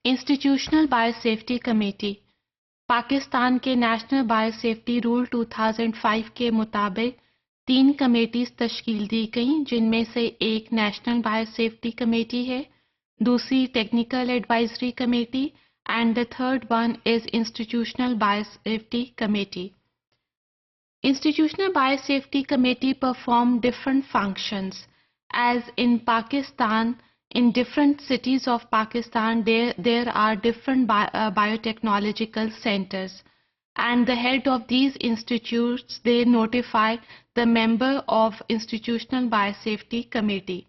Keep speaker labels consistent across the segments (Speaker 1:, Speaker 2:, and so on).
Speaker 1: Institutional biosafety committee Pakistan के national biosafety rule 2005 के मुताबिक 3 कमेटीज तश्कील दी गईं, जिनमें से एक नेशनल बायोसेफ्टी कमेटी है, दूसरी technical advisory committee and the third one is Institutional Biosafety Committee. Institutional Biosafety Committee perform different functions. As in Pakistan, in different cities of Pakistan, there are different biotechnological centers. And the head of these institutes, they notify the member of Institutional Biosafety Committee.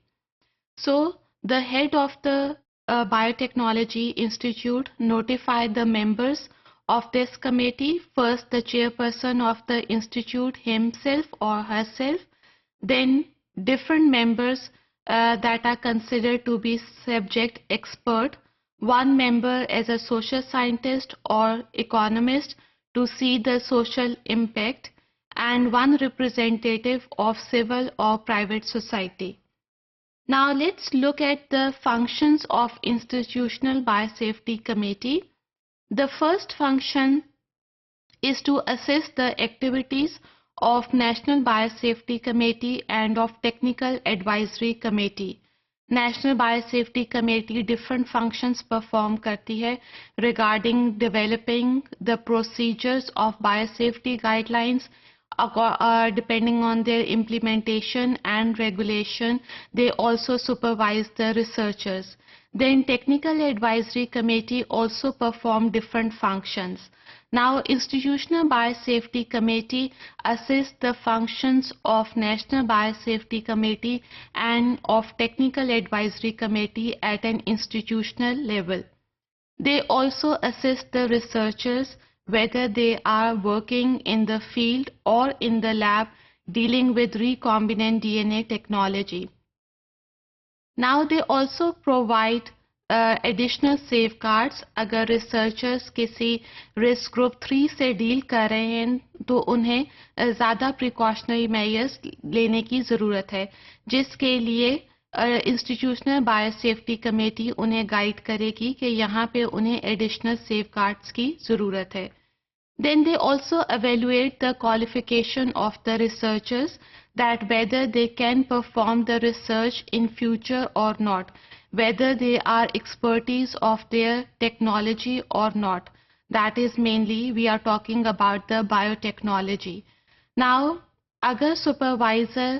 Speaker 1: So, the head of the Biotechnology Institute notified the members of this committee, first the chairperson of the institute himself or herself, then different members that are considered to be subject expert, one member as a social scientist or economist to see the social impact, and one representative of civil or private society. Now let's look at the functions of Institutional Biosafety Committee. The first function is to assist the activities of National Biosafety Committee and of Technical Advisory Committee. National Biosafety Committee different functions perform करती है regarding developing the procedures of biosafety guidelines. Depending on their implementation and regulation, they also supervise the researchers. Then Technical Advisory Committee also perform different functions. Now, Institutional Biosafety Committee assists the functions of National Biosafety Committee and of Technical Advisory Committee at an institutional level. They also assist the researchers whether they are working in the field or in the lab dealing with recombinant DNA technology. Now they also provide additional safeguards. अगर researchers किसी risk group 3 से deal कर रहे हैं तो उन्हें ज़्यादा precautionary measures लेने की ज़रूरत है, जिसके लिए इंस्टीट्यूशनल बायोसेफ्टी कमेटी उन्हें गाइड करेगी कि यहाँ पे उन्हें एडिशनल सेफगार्ड्स की ज़रूरत है. Then they also evaluate the qualification of the researchers, that whether they can perform the research in future or not, whether they are expertise of their technology or not. That is mainly we are talking about the biotechnology. Now, अगर supervisor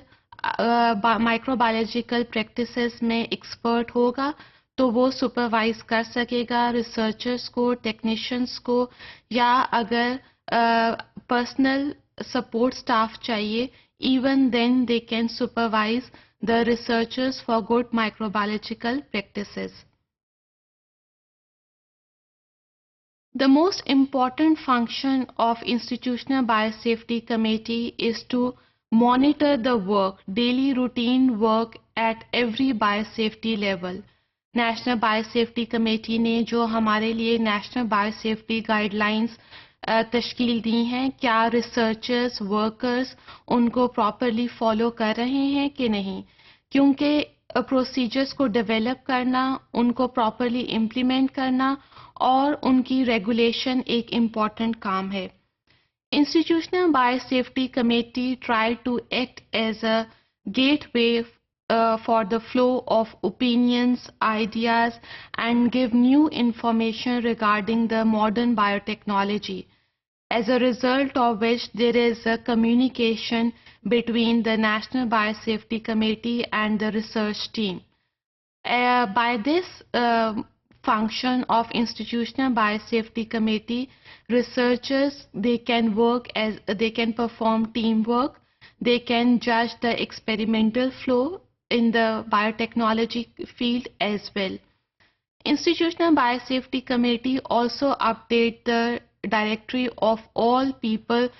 Speaker 1: microbiological practices में expert होगा तो वो supervise कर सकेगा researchers को, technicians को, या अगर पर्सनल सपोर्ट स्टाफ चाहिए, even then they can supervise the researchers for good microbiological practices. The most important function of Institutional Biosafety Committee is to monitor the work, daily routine work at every biosafety level. National Biosafety Committee ने जो हमारे लिए National Biosafety Guidelines तश्कील दी हैं, क्या researchers, workers उनको properly follow कर रहे हैं कि नहीं, क्योंकि procedures को develop करना, उनको properly implement करना और उनकी regulation एक important काम है. Institutional Biosafety Committee tried to act as a gateway for the flow of opinions, ideas, and give new information regarding the modern biotechnology. As a result of which there is a communication between the National Biosafety Committee and the research team. By this function of Institutional Biosafety Committee, researchers, they can perform teamwork, they can judge the experimental flow in the biotechnology field as well. Institutional Biosafety Committee also update the directory of all people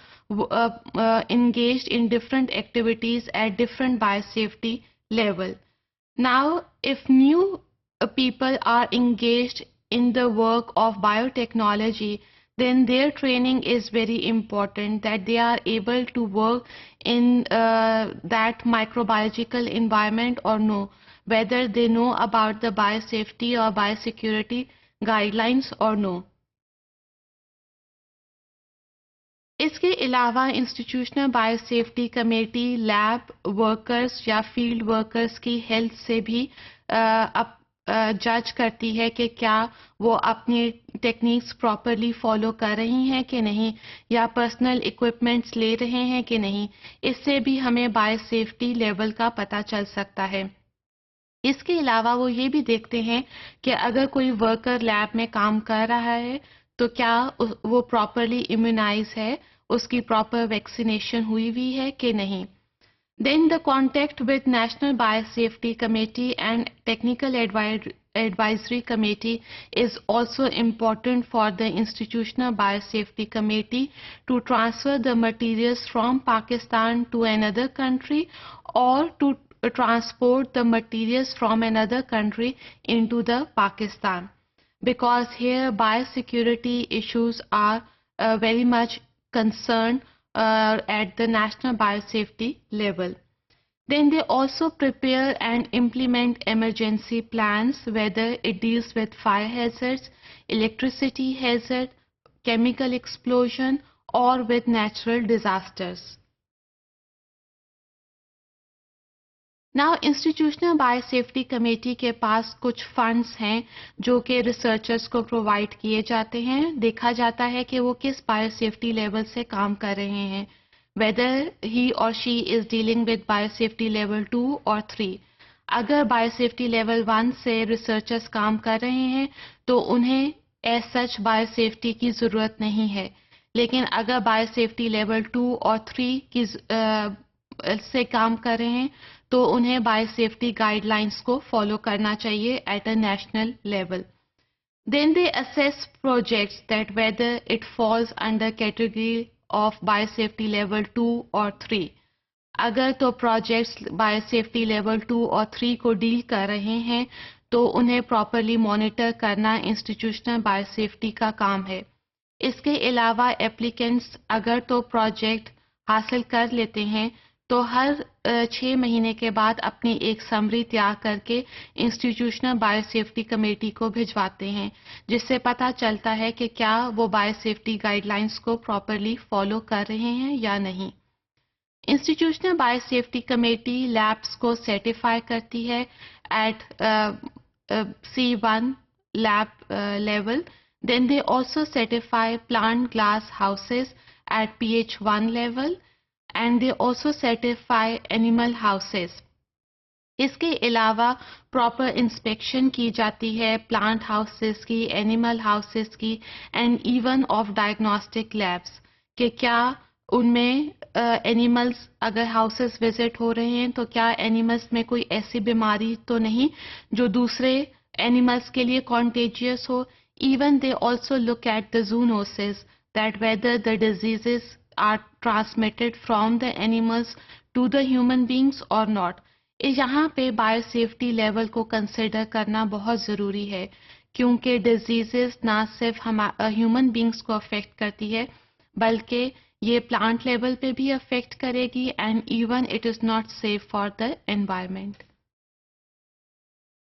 Speaker 1: engaged in different activities at different biosafety level. Now, if new people are engaged in the work of biotechnology, then their training is very important, that they are able to work in that microbiological environment or no. Whether they know about the biosafety or biosecurity, guidelines or no. इसके अलावा institutional biosafety committee lab workers या field workers की health से भी जज करती है कि क्या वो अपनी टेक्निक्स प्रॉपरली फॉलो कर रही हैं कि नहीं, या पर्सनल इक्विपमेंट्स ले रहे हैं कि नहीं. इससे भी हमें बायोसेफ्टी लेवल का पता चल सकता है. इसके अलावा वो ये भी देखते हैं कि अगर कोई वर्कर लैब में काम कर रहा है तो क्या वो प्रॉपरली इम्यूनाइज है, उसकी प्रॉपर वैक्सीनेशन हुई है कि नहीं. Then the contact with National Biosafety Committee and Technical Advisory Committee is also important for the Institutional Biosafety Committee to transfer the materials from Pakistan to another country or to transport the materials from another country into the Pakistan. Because here biosecurity issues are very much concerned at the national biosafety level. Then they also prepare and implement emergency plans, whether it deals with fire hazards, electricity hazard, chemical explosion, or with natural disasters. Now, Institutional Biosafety Committee के पास कुछ funds हैं जो कि researchers को provide किए जाते हैं. देखा जाता है कि वो किस बायोसेफ्टी लेवल से काम कर रहे हैं, whether he or she is dealing with biosafety level 2 or 3. अगर बायोसेफ्टी लेवल 1 से रिसर्चर्स काम कर रहे हैं तो उन्हें एज सच बायोसेफ्टी की ज़रूरत नहीं है. लेकिन अगर बायोसेफ्टी लेवल 2 और 3 की से काम कर रहे हैं तो उन्हें बायोसेफ्टी गाइडलाइंस को फॉलो करना चाहिए at a national level. Then they assess projects that whether it falls under category of biosafety level 2 or 3. अगर तो प्रोजेक्ट्स बायोसेफ्टी लेवल 2 और 3 को डील कर रहे हैं तो उन्हें प्रॉपरली मॉनिटर करना इंस्टीट्यूशनल बायोसेफ्टी का काम है. इसके अलावा एप्लीकेंट्स अगर तो प्रोजेक्ट हासिल कर लेते हैं तो हर 6 महीने के बाद अपनी एक समरी तैयार करके इंस्टीट्यूशनल बायोसेफ्टी कमेटी को भिजवाते हैं, जिससे पता चलता है कि क्या वो बायोसेफ्टी गाइडलाइंस को प्रॉपरली फॉलो कर रहे हैं या नहीं. इंस्टीट्यूशनल बायोसेफ्टी कमेटी लैब्स को सर्टिफाई करती है at C1 lab level. Then they also certify plant glass houses at PH1 level and they also certify animal houses. इसके अलावा प्रॉपर इंस्पेक्शन की जाती है प्लांट हाउसेस की, एनिमल हाउसेस की and even of diagnostic labs कि क्या उनमें एनिमल्स अगर हाउसेस विजिट हो रहे हैं तो क्या एनिमल्स में कोई ऐसी बीमारी तो नहीं जो दूसरे एनिमल्स के लिए कॉन्टेजियस हो. Even they also look at the zoonosis that whether the diseases are transmitted from the animals to the human beings or not. यहाँ पे बायोसेफ्टी लेवल को कंसिडर करना बहुत ज़रूरी है क्योंकि डिजीजेस ना सिर्फ ह्यूमन बींग्स को अफेक्ट करती है बल्कि ये प्लांट लेवल पे भी अफेक्ट करेगी and even it is not safe for the environment.